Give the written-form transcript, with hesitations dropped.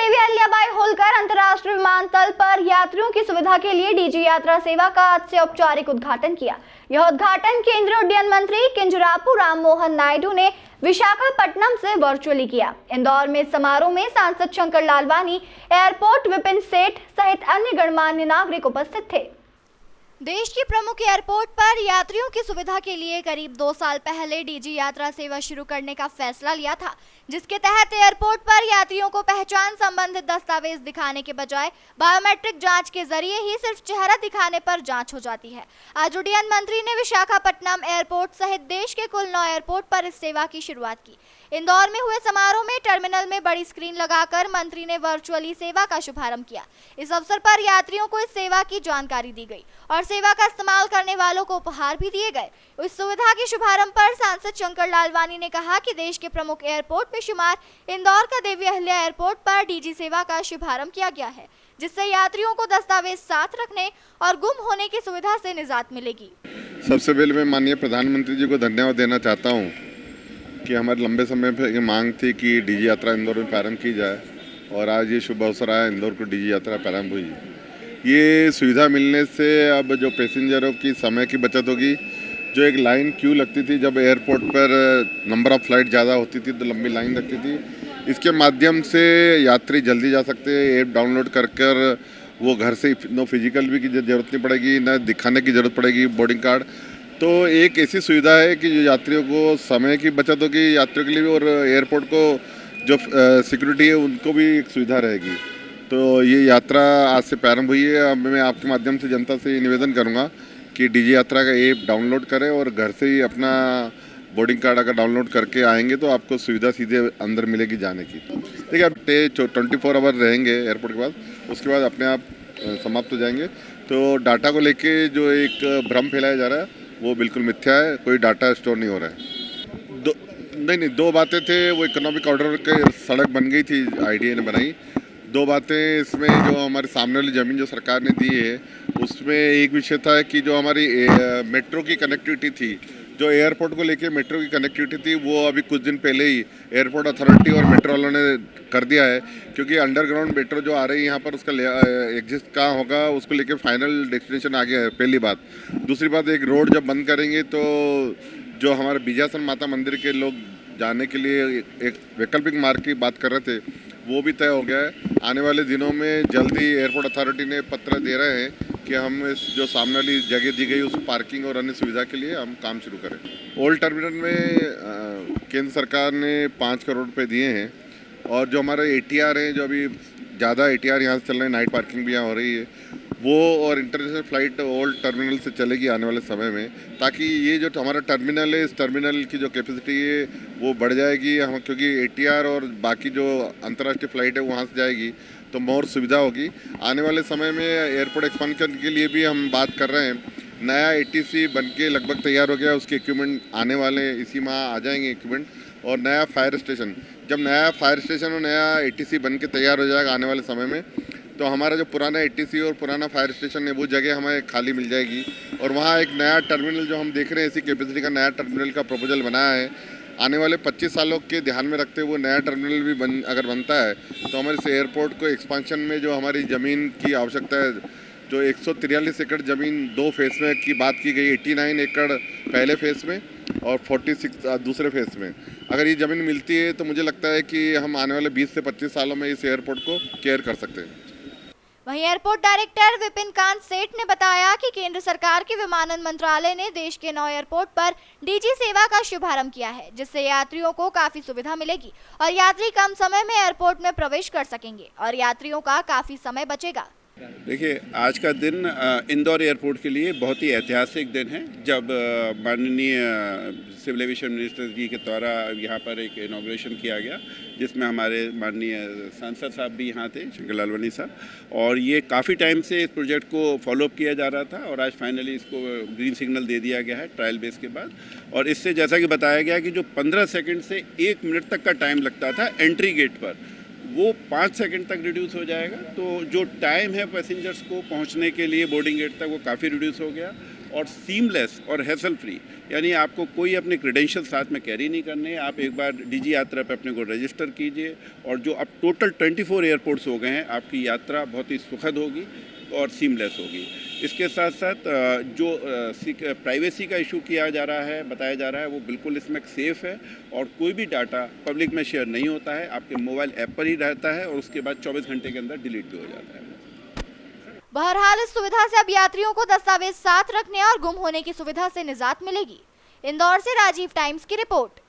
देवी अहिल्याबाई होलकर अंतर्राष्ट्रीय विमानतल पर यात्रियों की सुविधा के लिए डीजी यात्रा सेवा का आज से औपचारिक उद्घाटन किया। यह उद्घाटन केंद्रीय उड्डयन मंत्री किंजरापू राम मोहन नायडू ने विशाखापट्टनम से वर्चुअली किया। इंदौर में समारोह में सांसद शंकर लालवानी, एयरपोर्ट विपिन सेठ सहित अन्य गणमान्य नागरिक उपस्थित थे। देश के प्रमुख एयरपोर्ट पर यात्रियों की सुविधा के लिए करीब 2 साल पहले डीजी यात्रा सेवा शुरू करने का फैसला लिया था, जिसके तहत एयरपोर्ट पर यात्रियों को पहचान संबंधित दस्तावेज दिखाने के बजाय बायोमेट्रिक जांच के जरिए ही सिर्फ चेहरा दिखाने पर जांच हो जाती है। आज उड्डयन मंत्री ने विशाखापट्टनम एयरपोर्ट सहित देश के कुल 9 एयरपोर्ट पर इस सेवा की शुरुआत की। इंदौर में हुए समारोह में टर्मिनल में बड़ी स्क्रीन लगाकर मंत्री ने वर्चुअली सेवा का शुभारंभ किया। इस अवसर पर यात्रियों को इस सेवा की जानकारी दी गई और सेवा का इस्तेमाल करने वालों को उपहार भी दिए गए। इस सुविधा के शुभारंभ पर सांसद शंकर लालवानी ने कहा कि देश के प्रमुख एयरपोर्ट में शुमार इंदौर का देवी अहिल्या एयरपोर्ट पर डीजी सेवा का शुभारंभ किया गया है, जिससे यात्रियों को दस्तावेज साथ रखने और गुम होने की सुविधा से निजात मिलेगी। सबसे पहले मैं माननीय प्रधानमंत्री जी को धन्यवाद देना चाहता हूँ कि हमारे लंबे समय पे ये मांग थी कि डीजी यात्रा इंदौर में प्रारंभ की जाए और आज ये शुभ अवसर आया, इंदौर को डीजी यात्रा प्रारंभ हुई। ये सुविधा मिलने से अब जो पैसेंजरों की समय की बचत होगी। जो एक लाइन क्यू लगती थी, जब एयरपोर्ट पर नंबर ऑफ फ्लाइट ज़्यादा होती थी तो लंबी लाइन लगती थी, इसके माध्यम से यात्री जल्दी जा सकते हैं। ऐप डाउनलोड कर वो घर से नो फिजिकल भी की ज़रूरत नहीं पड़ेगी, न दिखाने की ज़रूरत पड़ेगी बोर्डिंग कार्ड। तो एक ऐसी सुविधा है कि जो यात्रियों को समय की बचत होगी, यात्रियों के लिए भी, और एयरपोर्ट को जो सिक्योरिटी है उनको भी एक सुविधा रहेगी। तो ये यात्रा आज से प्रारंभ हुई है। अब मैं आपके माध्यम से जनता से निवेदन करूंगा कि डीजी यात्रा का ऐप डाउनलोड करें और घर से ही अपना बोर्डिंग कार्ड अगर डाउनलोड करके आएंगे तो आपको सुविधा सीधे अंदर मिलेगी जाने की। देखिए, अब 24 आवर रहेंगे एयरपोर्ट के बाद, उसके बाद अपने आप समाप्त हो जाएंगे। तो डाटा को लेके जो एक भ्रम फैलाया जा रहा है वो बिल्कुल मिथ्या है। कोई डाटा स्टोर नहीं हो रहा है। नहीं, 2 बातें थे। वो इकोनॉमिक ऑर्डर के सड़क बन गई थी, आईडीए ने बनाई। 2 बातें इसमें, जो हमारे सामने वाली ज़मीन जो सरकार ने दी है उसमें एक विषय था कि जो हमारी मेट्रो की कनेक्टिविटी थी, जो एयरपोर्ट को लेके मेट्रो की कनेक्टिविटी थी, वो अभी कुछ दिन पहले ही एयरपोर्ट अथॉरिटी और मेट्रो वालों ने कर दिया है। क्योंकि अंडरग्राउंड मेट्रो जो आ रही है यहाँ पर, उसका एग्जिस्ट कहाँ होगा उसको लेके फाइनल डेस्टिनेशन आ गया है, पहली बात। दूसरी बात, एक रोड जब बंद करेंगे तो जो हमारे बीजासन माता मंदिर के लोग जाने के लिए एक वैकल्पिक मार्ग की बात कर रहे थे, वो भी तय हो गया है। आने वाले दिनों में जल्दी एयरपोर्ट अथॉरिटी ने पत्र दे रहे हैं कि हम इस जो सामने वाली जगह दी गई उस पार्किंग और अन्य सुविधा के लिए हम काम शुरू करें। ओल्ड टर्मिनल में केंद्र सरकार ने 5 करोड़ रुपए दिए हैं और जो हमारे एटीआर हैं, जो अभी ज़्यादा एटीआर यहाँ से चल रहे हैं, नाइट पार्किंग भी यहाँ हो रही है, वो और इंटरनेशनल फ़्लाइट ओल्ड टर्मिनल से चलेगी आने वाले समय में, ताकि ये जो हमारा टर्मिनल है, इस टर्मिनल की जो कैपेसिटी है वो बढ़ जाएगी। हम क्योंकि एटीआर और बाकी जो अंतर्राष्ट्रीय फ़्लाइट है वहाँ से जाएगी तो और सुविधा होगी। आने वाले समय में एयरपोर्ट एक्सपांशन के लिए भी हम बात कर रहे हैं। नया एटीसी बन के लगभग तैयार हो गया, उसके इक्विपमेंट आने वाले इसी माह आ जाएंगे इक्विपमेंट। और नया फायर स्टेशन, जब नया फायर स्टेशन और नया एटीसी बन के तैयार हो जाएगा आने वाले समय में, तो हमारा जो पुराना एटीसी और पुराना फायर स्टेशन है वो जगह हमें खाली मिल जाएगी और वहाँ एक नया टर्मिनल जो हम देख रहे हैं, इसी कैपेसिटी का नया टर्मिनल का प्रपोजल बनाया है। आने वाले 25 सालों के ध्यान में रखते हुए नया टर्मिनल भी अगर बनता है तो हमारे इस एयरपोर्ट को एक्सपांशन में जो हमारी ज़मीन की आवश्यकता है, जो 143 एकड़ ज़मीन 2 फेज़ में की बात की गई, 89 एकड़ पहले फेज़ में और 46 दूसरे फेज़ में, अगर ये ज़मीन मिलती है तो मुझे लगता है कि हम आने वाले 20 से 25 सालों में इस एयरपोर्ट को केयर कर सकते हैं। वहीं एयरपोर्ट डायरेक्टर विपिन कांत सेठ ने बताया कि केंद्र सरकार के विमानन मंत्रालय ने देश के 9 एयरपोर्ट पर डीजी सेवा का शुभारंभ किया है, जिससे यात्रियों को काफी सुविधा मिलेगी और यात्री कम समय में एयरपोर्ट में प्रवेश कर सकेंगे और यात्रियों का काफी समय बचेगा। देखिए, आज का दिन इंदौर एयरपोर्ट के लिए बहुत ही ऐतिहासिक दिन है, जब माननीय सिविल एविएशन मिनिस्टर जी के द्वारा यहाँ पर एक इनॉग्रेशन किया गया, जिसमें हमारे माननीय सांसद साहब भी यहाँ थे, शंकर लालवानी साहब। और ये काफ़ी टाइम से इस प्रोजेक्ट को फॉलोअप किया जा रहा था और आज फाइनली इसको ग्रीन सिग्नल दे दिया गया है ट्रायल बेस के बाद। और इससे जैसा कि बताया गया कि जो 15 सेकेंड से 1 मिनट तक का टाइम लगता था एंट्री गेट पर, वो 5 सेकंड तक रिड्यूस हो जाएगा। तो जो टाइम है पैसेंजर्स को पहुंचने के लिए बोर्डिंग गेट तक, वो काफ़ी रिड्यूस हो गया। और सीमलेस और हैसल फ्री, यानी आपको कोई अपने क्रेडेंशियल साथ में कैरी नहीं करने। आप एक बार डीजी यात्रा पे अपने को रजिस्टर कीजिए और जो अब टोटल 24 एयरपोर्ट्स हो गए हैं, आपकी यात्रा बहुत ही सुखद होगी और सीमलेस होगी। इसके साथ साथ जो प्राइवेसी का इशू किया जा रहा है, बताया जा रहा है, वो बिल्कुल इसमें सेफ़ है और कोई भी डाटा पब्लिक में शेयर नहीं होता है, आपके मोबाइल ऐप पर ही रहता है और उसके बाद 24 घंटे के अंदर डिलीट भी हो जाता है। बहरहाल इस सुविधा से अब यात्रियों को दस्तावेज साथ रखने और गुम होने की सुविधा से निजात मिलेगी। इंदौर से राजीव टाइम्स की रिपोर्ट।